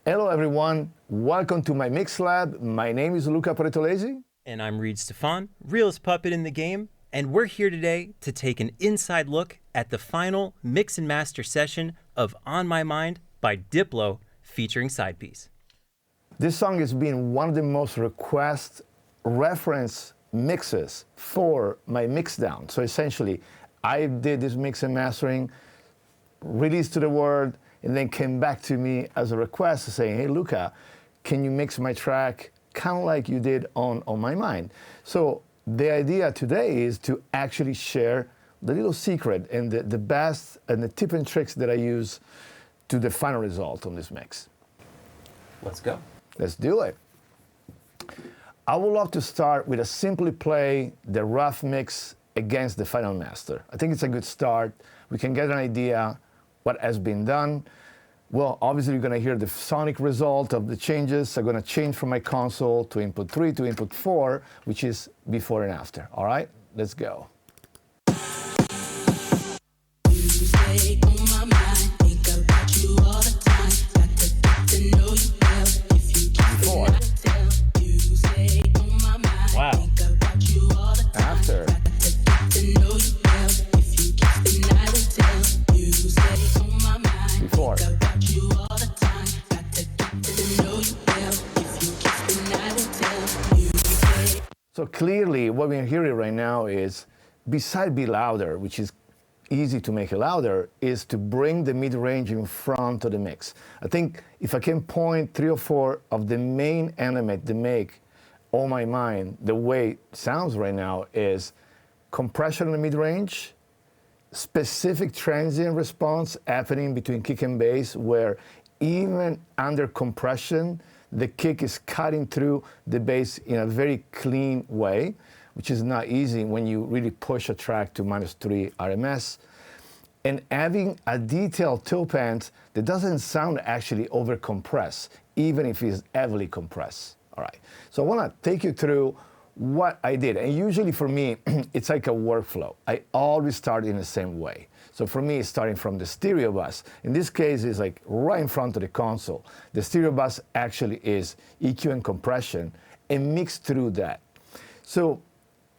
Hello everyone, welcome to NyMixLab. My name is Luca Pretolesi. And I'm Reed Stefan, realest puppet in the game, and we're here today to take an inside look at the final mix and master session of On My Mind by DIPLO featuring Sidepiece. This song has been one of the most requested reference mixes for my mixdown. So essentially, I did this mix and mastering, released to the world, and then came back to me as a request saying, hey Luca, can you mix my track kind of like you did on My Mind? So the idea today is to actually share the little secret and the best and the tip and tricks that I use to the final result on this mix. Let's go. Let's do it. I would love to start with a simply play the rough mix against the final master. I think it's a good start. We can get an idea what has been done. Well, obviously you're gonna hear the sonic result of the changes. I'm gonna change from my console to input 3 to input 4, which is before and after. All right, let's go. Before. Wow. After. Before. So clearly what we're hearing right now is, beside be louder, which is easy to make it louder, is to bring the mid-range in front of the mix. I think if I can point 3 or 4 of the main elements that make On My Mind the way it sounds right now is compression in the mid-range, specific transient response happening between kick and bass where even under compression, the kick is cutting through the bass in a very clean way, which is not easy when you really push a track to -3 RMS. And having a detailed toe pant that doesn't sound actually over compressed, even if it's heavily compressed. All right, so I wanna take you through what I did. And usually for me, it's like a workflow. I always start in the same way. So for me, it's starting from the stereo bus. In this case, it's like right in front of the console. The stereo bus actually is EQ and compression and mixed through that. So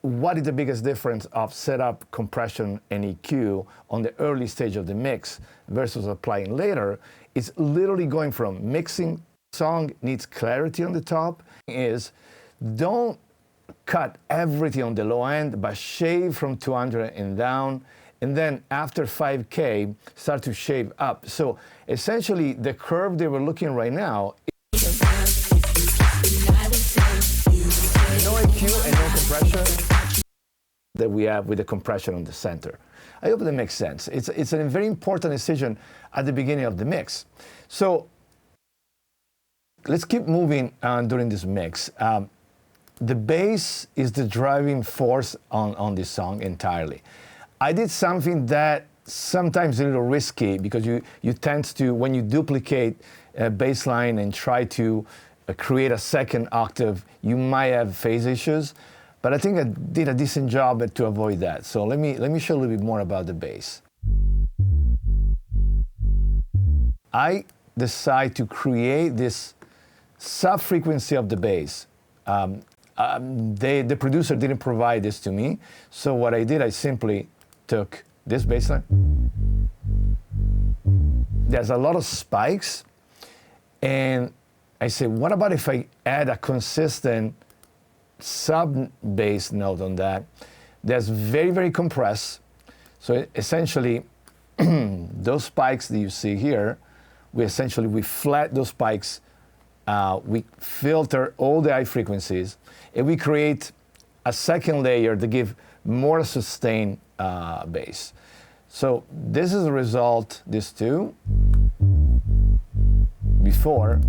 what is the biggest difference of setup, compression, and EQ on the early stage of the mix versus applying later? It's literally going from mixing song needs clarity on the top is don't cut everything on the low end, but shave from 200 and down. And then after 5K, start to shave up. So essentially, the curve that we're looking right now is no EQ and no compression that we have with the compression on the center. I hope that makes sense. It's a very important decision at the beginning of the mix. So let's keep moving on during this mix. The bass is the driving force on this song entirely. I did something that sometimes a little risky because you tend to, when you duplicate a bass line and try to create a second octave, you might have phase issues, but I think I did a decent job to avoid that. So let me show a little bit more about the bass. I decide to create this sub-frequency of the bass. The producer didn't provide this to me, so what I did, I simply took this bass line. There's a lot of spikes, and I said, what about if I add a consistent sub-bass note on that? That's very, very compressed. So essentially, those spikes that you see here, we flat those spikes, we filter all the high frequencies, and we create a second layer to give more sustained bass. So this is the result, this two, before.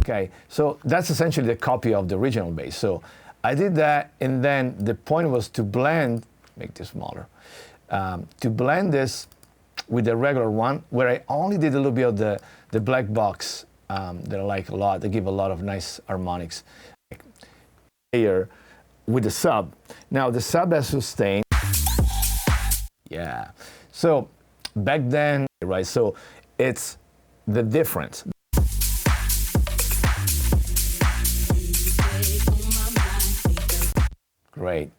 Okay, so that's essentially the copy of the original bass. So I did that, and then the point was to blend, make this smaller, to blend this with the regular one, where I only did a little bit of the black box that I like a lot. They give a lot of nice harmonics. Here with the sub. Now the sub has sustain. Yeah. So back then, right? So It's the difference. Great.